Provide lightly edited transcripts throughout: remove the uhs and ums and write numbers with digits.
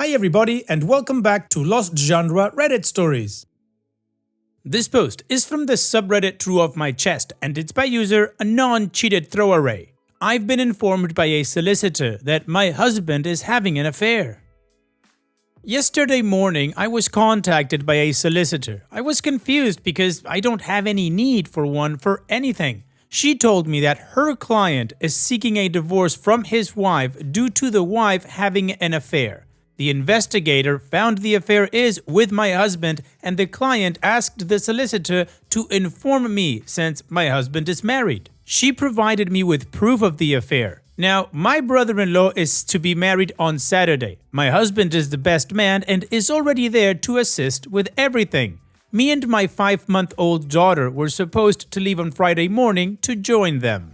Hi everybody and welcome back to Lost Genre Reddit Stories. This post is from the subreddit True of My Chest and it's by user Anon-Cheated Throwaway. I've been informed by a solicitor that my husband is having an affair. Yesterday morning I was contacted by a solicitor. I was confused because I don't have any need for one for anything. She told me that her client is seeking a divorce from his wife due to the wife having an affair. The investigator found the affair is with my husband and the client asked the solicitor to inform me since my husband is married. She provided me with proof of the affair. Now, my brother-in-law is to be married on Saturday. My husband is the best man and is already there to assist with everything. Me and my 5-month-old daughter were supposed to leave on Friday morning to join them.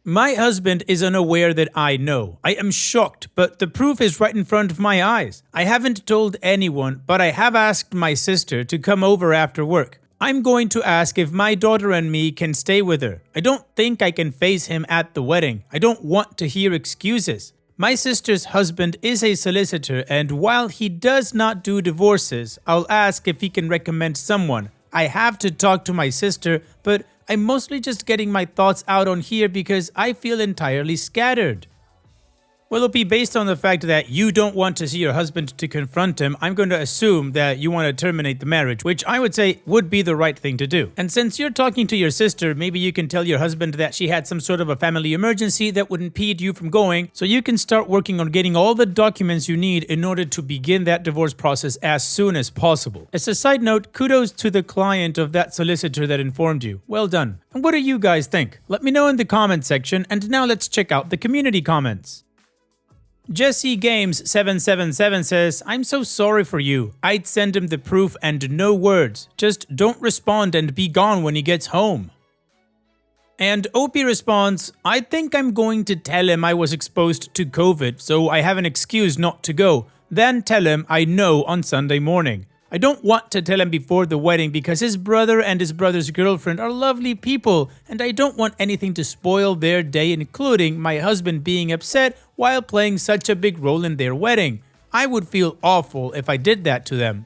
My husband is unaware that I know. I am shocked, but the proof is right in front of my eyes. I haven't told anyone, but I have asked my sister to come over after work. I'm going to ask if my daughter and me can stay with her. I don't think I can face him at the wedding. I don't want to hear excuses. My sister's husband is a solicitor, and while he does not do divorces, I'll ask if he can recommend someone. I have to talk to my sister, but I'm mostly just getting my thoughts out on here because I feel entirely scattered. Well, it'll be based on the fact that you don't want to see your husband to confront him. I'm going to assume that you want to terminate the marriage, which I would say would be the right thing to do. And since you're talking to your sister, maybe you can tell your husband that she had some sort of a family emergency that would impede you from going, so you can start working on getting all the documents you need in order to begin that divorce process as soon as possible. As a side note, kudos to the client of that solicitor that informed you. Well done. And what do you guys think? Let me know in the comment section, and now let's check out the community comments. Jesse Games 777 says, I'm so sorry for you. I'd send him the proof and no words. Just don't respond and be gone when he gets home. And Opie responds, I think I'm going to tell him I was exposed to COVID, so I have an excuse not to go. Then tell him I know on Sunday morning. I don't want to tell him before the wedding because his brother and his brother's girlfriend are lovely people and I don't want anything to spoil their day, including my husband being upset while playing such a big role in their wedding. I would feel awful if I did that to them.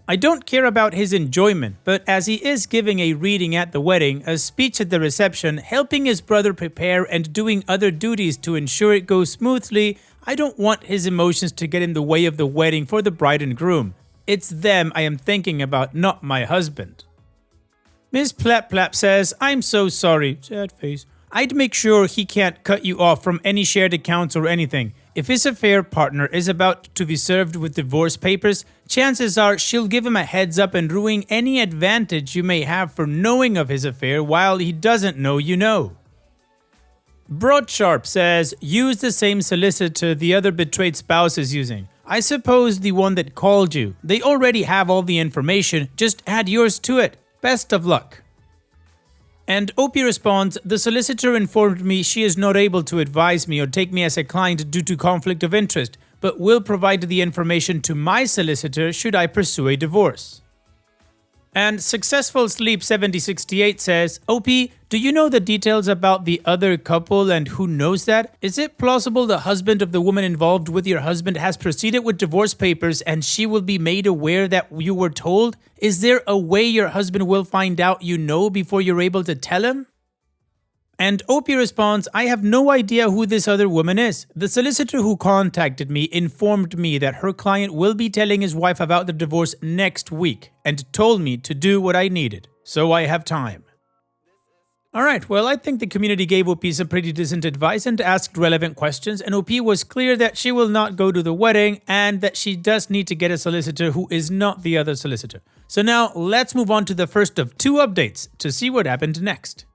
I don't care about his enjoyment, but as he is giving a reading at the wedding, a speech at the reception, helping his brother prepare and doing other duties to ensure it goes smoothly, I don't want his emotions to get in the way of the wedding for the bride and groom. It's them I am thinking about, not my husband. Miss Plap Plap says, I'm so sorry. Sad face. I'd make sure he can't cut you off from any shared accounts or anything. If his affair partner is about to be served with divorce papers, chances are she'll give him a heads up and ruin any advantage you may have for knowing of his affair while he doesn't know you know. Broadsharp says, use the same solicitor the other betrayed spouse is using. I suppose the one that called you. They already have all the information, just add yours to it. Best of luck. And Opie responds, the solicitor informed me she is not able to advise me or take me as a client due to conflict of interest, but will provide the information to my solicitor should I pursue a divorce. And Successful Sleep 7068 says, OP, do you know the details about the other couple and who knows that? Is it plausible the husband of the woman involved with your husband has proceeded with divorce papers and she will be made aware that you were told? Is there a way your husband will find out you know before you're able to tell him? And Opie responds, I have no idea who this other woman is. The solicitor who contacted me informed me that her client will be telling his wife about the divorce next week and told me to do what I needed, so I have time. Alright, well I think the community gave OP some pretty decent advice and asked relevant questions, and OP was clear that she will not go to the wedding and that she does need to get a solicitor who is not the other solicitor. So now let's move on to the first of 2 updates to see what happened next.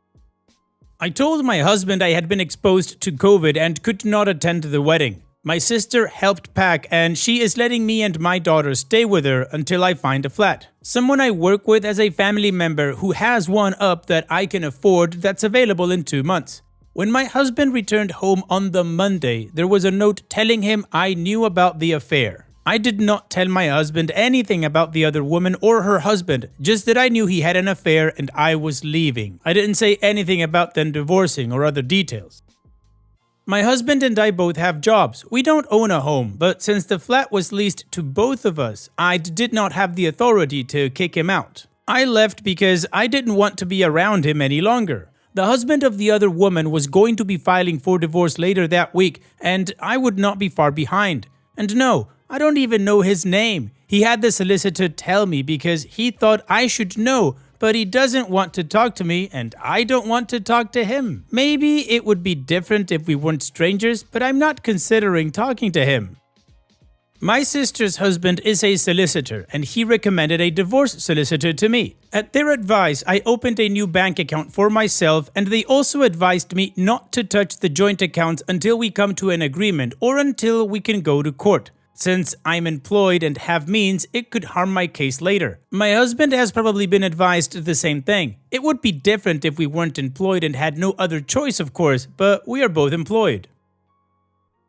I told my husband I had been exposed to COVID and could not attend the wedding. My sister helped pack and she is letting me and my daughter stay with her until I find a flat. Someone I work with as a family member who has one up that I can afford that's available in 2 months. When my husband returned home on the Monday, there was a note telling him I knew about the affair. I did not tell my husband anything about the other woman or her husband, just that I knew he had an affair and I was leaving. I didn't say anything about them divorcing or other details. My husband and I both have jobs. We don't own a home, but since the flat was leased to both of us, I did not have the authority to kick him out. I left because I didn't want to be around him any longer. The husband of the other woman was going to be filing for divorce later that week, and I would not be far behind. And no, I don't even know his name. He had the solicitor tell me because he thought I should know, but he doesn't want to talk to me and I don't want to talk to him. Maybe it would be different if we weren't strangers, but I'm not considering talking to him. My sister's husband is a solicitor and he recommended a divorce solicitor to me. At their advice, I opened a new bank account for myself and they also advised me not to touch the joint accounts until we come to an agreement or until we can go to court. Since I'm employed and have means, it could harm my case later. My husband has probably been advised the same thing. It would be different if we weren't employed and had no other choice, of course, but we are both employed.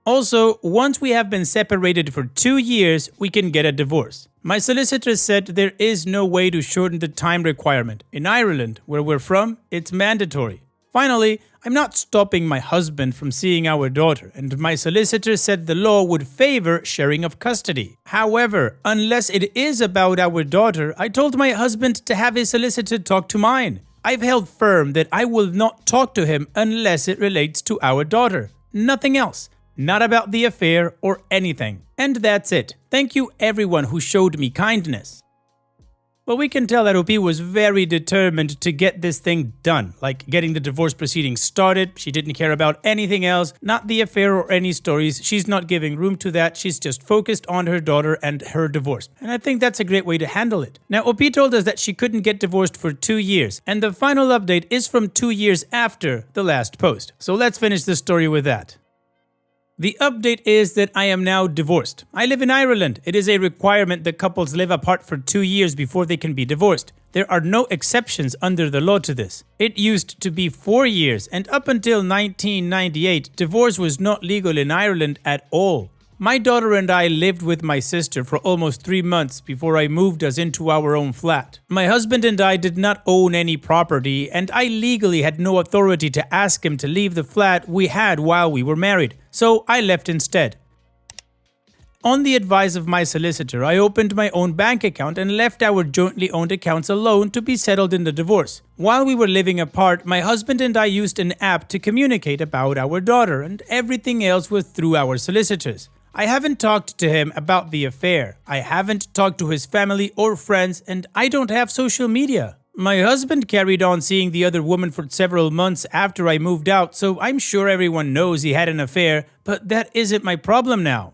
Also, once we have been separated for 2 years, we can get a divorce. My solicitor said there is no way to shorten the time requirement. In Ireland, where we're from, it's mandatory. Finally, I'm not stopping my husband from seeing our daughter, and my solicitor said the law would favor sharing of custody. However, unless it is about our daughter, I told my husband to have his solicitor talk to mine. I've held firm that I will not talk to him unless it relates to our daughter. Nothing else. Not about the affair or anything. And that's it. Thank you everyone who showed me kindness. Well, we can tell that OP was very determined to get this thing done, like getting the divorce proceedings started. She didn't care about anything else, not the affair or any stories. She's not giving room to that. She's just focused on her daughter and her divorce. And I think that's a great way to handle it. Now, OP told us that she couldn't get divorced for 2 years, and the final update is from 2 years after the last post. So let's finish the story with that. The update is that I am now divorced. I live in Ireland. It is a requirement that couples live apart for 2 years before they can be divorced. There are no exceptions under the law to this. It used to be 4 years, and up until 1998, divorce was not legal in Ireland at all. My daughter and I lived with my sister for almost 3 months before I moved us into our own flat. My husband and I did not own any property, and I legally had no authority to ask him to leave the flat we had while we were married, so I left instead. On the advice of my solicitor, I opened my own bank account and left our jointly owned accounts alone to be settled in the divorce. While we were living apart, my husband and I used an app to communicate about our daughter, and everything else was through our solicitors. I haven't talked to him about the affair. I haven't talked to his family or friends, and I don't have social media. My husband carried on seeing the other woman for several months after I moved out, so I'm sure everyone knows he had an affair, but that isn't my problem now.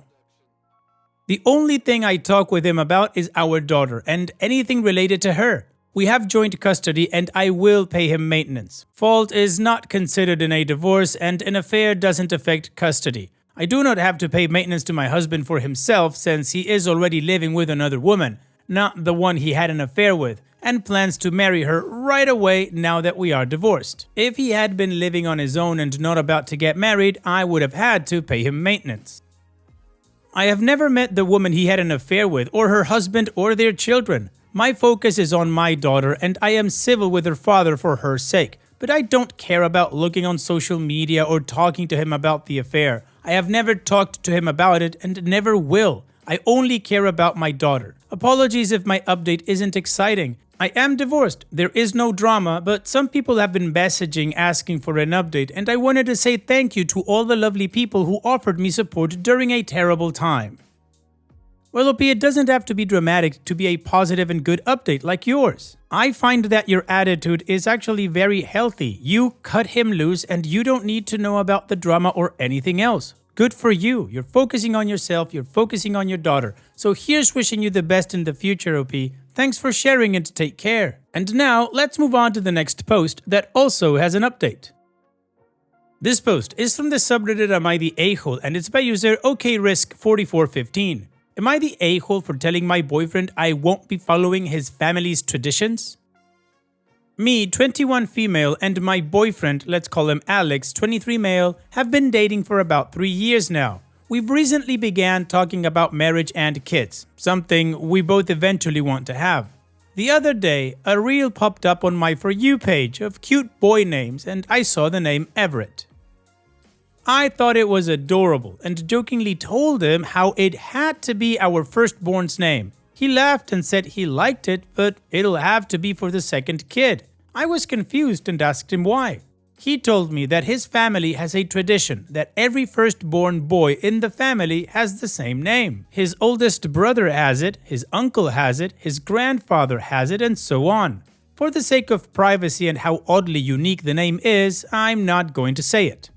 The only thing I talk with him about is our daughter and anything related to her. We have joint custody and I will pay him maintenance. Fault is not considered in a divorce and an affair doesn't affect custody. I do not have to pay maintenance to my husband for himself since he is already living with another woman, not the one he had an affair with, and plans to marry her right away now that we are divorced. If he had been living on his own and not about to get married, I would have had to pay him maintenance. I have never met the woman he had an affair with, or her husband, or their children. My focus is on my daughter and I am civil with her father for her sake, but I don't care about looking on social media or talking to him about the affair. I have never talked to him about it and never will. I only care about my daughter. Apologies if my update isn't exciting. I am divorced. There is no drama, but some people have been messaging asking for an update, and I wanted to say thank you to all the lovely people who offered me support during a terrible time. Well, OP, it doesn't have to be dramatic to be a positive and good update like yours. I find that your attitude is actually very healthy. You cut him loose and you don't need to know about the drama or anything else. Good for you. You're focusing on yourself. You're focusing on your daughter. So here's wishing you the best in the future, OP. Thanks for sharing and take care. And now let's move on to the next post that also has an update. This post is from the subreddit Am I the A-hole and it's by user OKRisk4415. Am I the a-hole for telling my boyfriend I won't be following his family's traditions? Me, 21 female, and my boyfriend, let's call him Alex, 23 male, have been dating for about 3 years now. We've recently began talking about marriage and kids, something we both eventually want to have. The other day, a reel popped up on my For You page of cute boy names and I saw the name Everett. I thought it was adorable and jokingly told him how it had to be our firstborn's name. He laughed and said he liked it, but it'll have to be for the second kid. I was confused and asked him why. He told me that his family has a tradition that every firstborn boy in the family has the same name. His oldest brother has it, his uncle has it, his grandfather has it, and so on. For the sake of privacy and how oddly unique the name is, I'm not going to say it.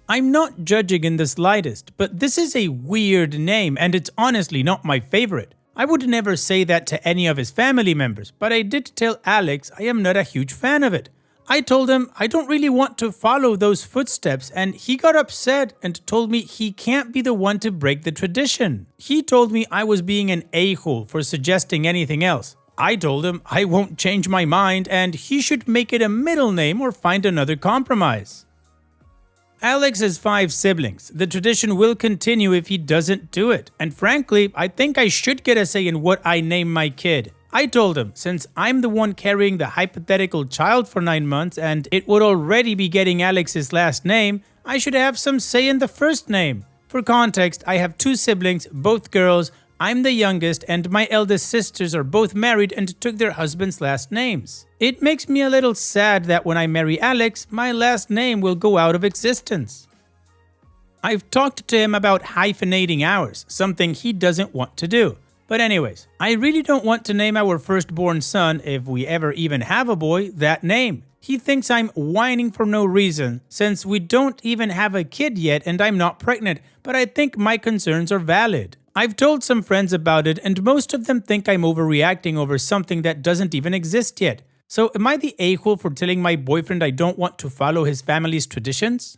I'm not judging in the slightest, but this is a weird name and it's honestly not my favorite. I would never say that to any of his family members, but I did tell Alex I am not a huge fan of it. I told him I don't really want to follow those footsteps, and he got upset and told me he can't be the one to break the tradition. He told me I was being an a-hole for suggesting anything else. I told him I won't change my mind and he should make it a middle name or find another compromise. Alex has 5 siblings. The tradition will continue if he doesn't do it. And frankly, I think I should get a say in what I name my kid. I told him, since I'm the one carrying the hypothetical child for 9 months and it would already be getting Alex's last name, I should have some say in the first name. For context, I have 2 siblings, both girls. I'm the youngest and my eldest sisters are both married and took their husbands' last names. It makes me a little sad that when I marry Alex, my last name will go out of existence. I've talked to him about hyphenating ours, something he doesn't want to do. But anyways, I really don't want to name our firstborn son, if we ever even have a boy, that name. He thinks I'm whining for no reason, since we don't even have a kid yet and I'm not pregnant, but I think my concerns are valid. I've told some friends about it and most of them think I'm overreacting over something that doesn't even exist yet. So am I the a-hole for telling my boyfriend I don't want to follow his family's traditions?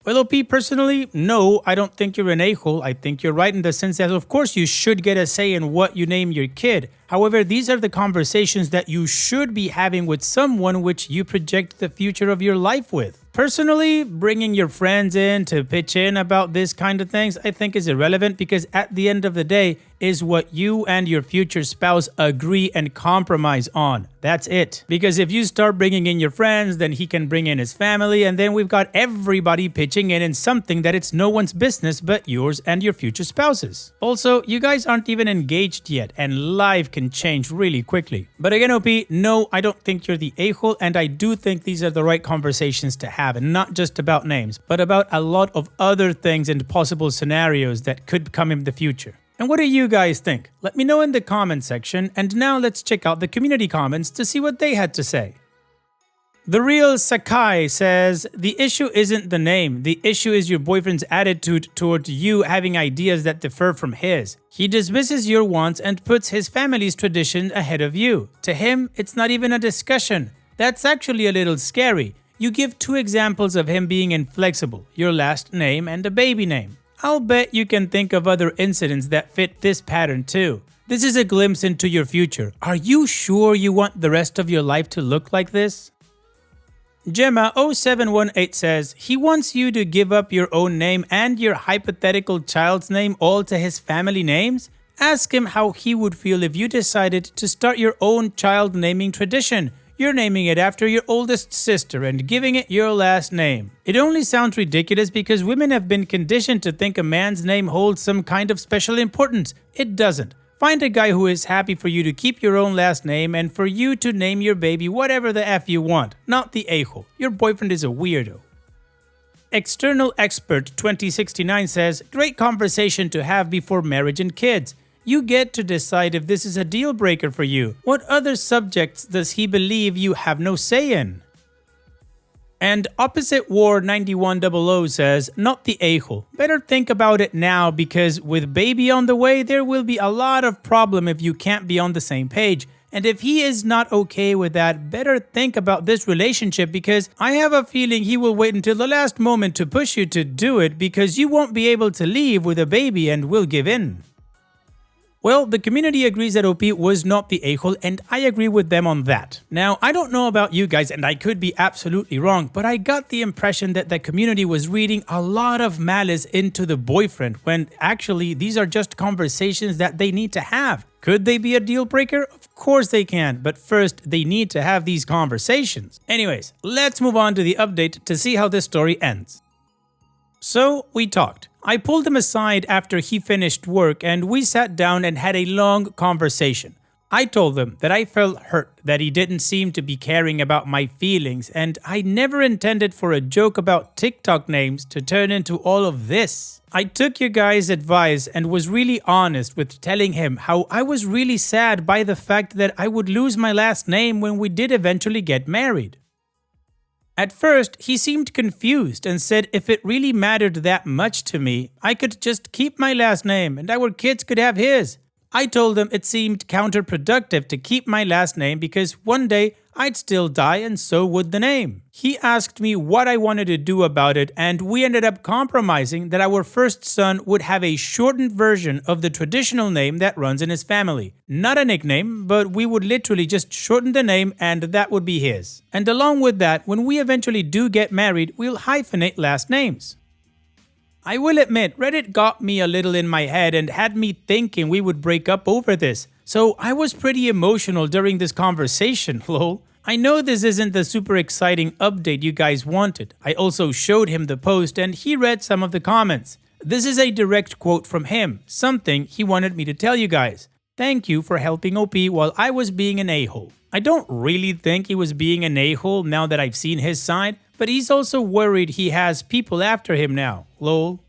Well, OP, personally, no, I don't think you're an a-hole. I think you're right in the sense that of course you should get a say in what you name your kid. However, these are the conversations that you should be having with someone which you project the future of your life with. Personally, bringing your friends in to pitch in about this kind of things I think is irrelevant because at the end of the day is what you and your future spouse agree and compromise on. That's it. Because if you start bringing in your friends, then he can bring in his family and then we've got everybody pitching in something that it's no one's business but yours and your future spouses. Also, you guys aren't even engaged yet and life can change really quickly. But again, OP, no, I don't think you're the a-hole and I do think these are the right conversations to have. And not just about names, but about a lot of other things and possible scenarios that could come in the future. And what do you guys think? Let me know in the comment section, and now let's check out the community comments to see what they had to say. The Real Sakai says, the issue isn't the name, the issue is your boyfriend's attitude toward you having ideas that differ from his. He dismisses your wants and puts his family's tradition ahead of you. To him, it's not even a discussion. That's actually a little scary. You give 2 examples of him being inflexible, your last name and a baby name. I'll bet you can think of other incidents that fit this pattern too. This is a glimpse into your future. Are you sure you want the rest of your life to look like this? Gemma0718 says, he wants you to give up your own name and your hypothetical child's name all to his family names? Ask him how he would feel if you decided to start your own child naming tradition. You're naming it after your oldest sister and giving it your last name. It only sounds ridiculous because women have been conditioned to think a man's name holds some kind of special importance. It doesn't. Find a guy who is happy for you to keep your own last name and for you to name your baby whatever the F you want, not the a-hole. Your boyfriend is a weirdo. External Expert 2069 says, great conversation to have before marriage and kids. You get to decide if this is a deal breaker for you. What other subjects does he believe you have no say in? And Opposite War 9100 says, not the a-hole. Better think about it now because with baby on the way, there will be a lot of problem if you can't be on the same page. And if he is not okay with that, better think about this relationship because I have a feeling he will wait until the last moment to push you to do it because you won't be able to leave with a baby and will give in. Well, the community agrees that OP was not the a-hole and I agree with them on that. Now, I don't know about you guys and I could be absolutely wrong, but I got the impression that the community was reading a lot of malice into the boyfriend when actually these are just conversations that they need to have. Could they be a deal breaker? Of course they can, but first they need to have these conversations. Anyways, let's move on to the update to see how this story ends. So, we talked. I pulled him aside after he finished work and we sat down and had a long conversation. I told him that I felt hurt that he didn't seem to be caring about my feelings, and I never intended for a joke about TikTok names to turn into all of this. I took your guys' advice and was really honest with telling him how I was really sad by the fact that I would lose my last name when we did eventually get married. At first, he seemed confused and said if it really mattered that much to me, I could just keep my last name and our kids could have his. I told him it seemed counterproductive to keep my last name because one day I'd still die and so would the name. He asked me what I wanted to do about it, and we ended up compromising that our first son would have a shortened version of the traditional name that runs in his family. Not a nickname, but we would literally just shorten the name and that would be his. And along with that, when we eventually do get married, we'll hyphenate last names. I will admit, Reddit got me a little in my head and had me thinking we would break up over this. So I was pretty emotional during this conversation, lol. I know this isn't the super exciting update you guys wanted. I also showed him the post and he read some of the comments. This is a direct quote from him, something he wanted me to tell you guys. Thank you for helping OP while I was being an a-hole. I don't really think he was being an a-hole now that I've seen his side, but he's also worried he has people after him now, lol.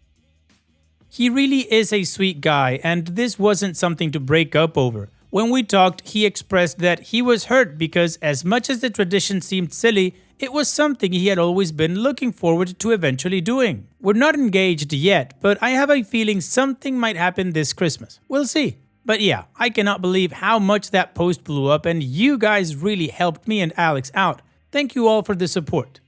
He really is a sweet guy, and this wasn't something to break up over. When we talked, he expressed that he was hurt because as much as the tradition seemed silly, it was something he had always been looking forward to eventually doing. We're not engaged yet, but I have a feeling something might happen this Christmas. We'll see. But yeah, I cannot believe how much that post blew up, and you guys really helped me and Alex out. Thank you all for the support.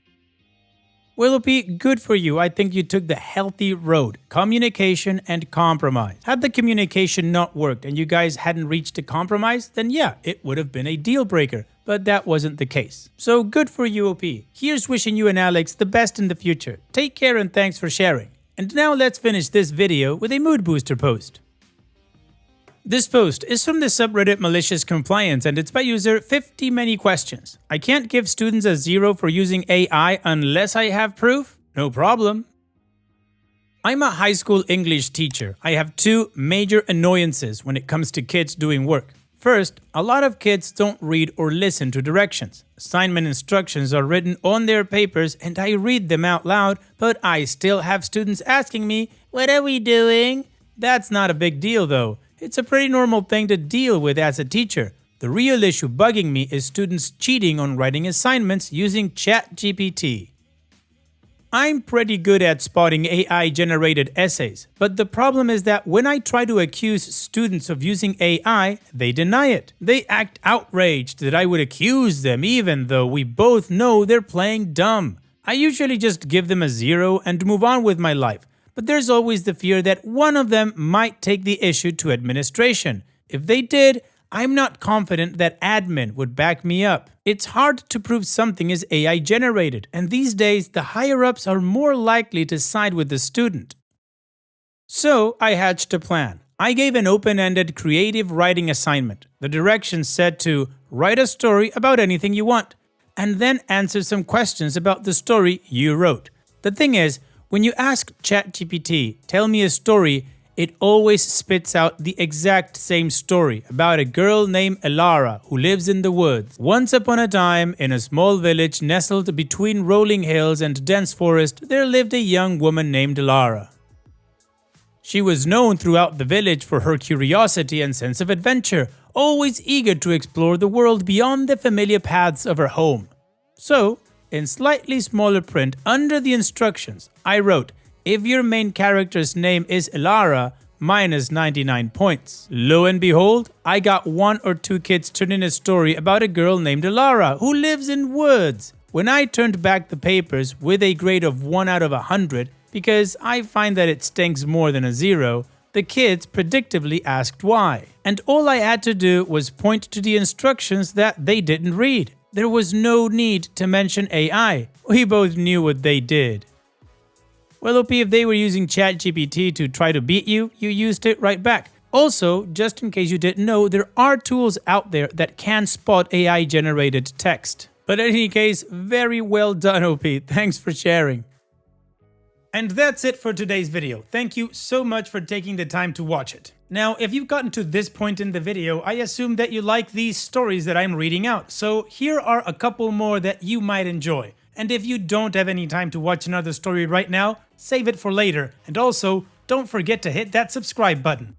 Well, OP, good for you. I think you took the healthy road. Communication and compromise. Had the communication not worked and you guys hadn't reached a compromise, then yeah, it would have been a deal breaker. But that wasn't the case. So good for you, OP. Here's wishing you and Alex the best in the future. Take care and thanks for sharing. And now let's finish this video with a mood booster post. This post is from the subreddit Malicious Compliance and it's by user 50 Many Questions. I can't give students a 0 for using AI unless I have proof? No problem. I'm a high school English teacher. I have two major annoyances when it comes to kids doing work. First, a lot of kids don't read or listen to directions. Assignment instructions are written on their papers and I read them out loud, but I still have students asking me, "What are we doing?" That's not a big deal though. It's a pretty normal thing to deal with as a teacher. The real issue bugging me is students cheating on writing assignments using ChatGPT. I'm pretty good at spotting AI-generated essays, but the problem is that when I try to accuse students of using AI, they deny it. They act outraged that I would accuse them even though we both know they're playing dumb. I usually just give them a 0 and move on with my life. But there's always the fear that one of them might take the issue to administration. If they did, I'm not confident that admin would back me up. It's hard to prove something is AI generated, and these days the higher-ups are more likely to side with the student. So I hatched a plan. I gave an open-ended creative writing assignment. The directions said to write a story about anything you want, and then answer some questions about the story you wrote. The thing is, when you ask ChatGPT, tell me a story, it always spits out the exact same story about a girl named Elara who lives in the woods. Once upon a time, in a small village nestled between rolling hills and dense forest, there lived a young woman named Elara. She was known throughout the village for her curiosity and sense of adventure, always eager to explore the world beyond the familiar paths of her home. So, in slightly smaller print under the instructions, I wrote, if your main character's name is Elara, minus 99 points. Lo and behold, I got 1 or 2 kids turn in a story about a girl named Elara who lives in woods. When I turned back the papers with a grade of 1 out of 100, because I find that it stinks more than a 0, the kids predictably asked why. And all I had to do was point to the instructions that they didn't read. There was no need to mention AI. We both knew what they did. Well, OP, if they were using ChatGPT to try to beat you, you used it right back. Also, just in case you didn't know, there are tools out there that can spot AI-generated text. But in any case, very well done, OP. Thanks for sharing. And that's it for today's video. Thank you so much for taking the time to watch it. Now, if you've gotten to this point in the video, I assume that you like these stories that I'm reading out. So here are a couple more that you might enjoy. And if you don't have any time to watch another story right now, save it for later. And also, don't forget to hit that subscribe button.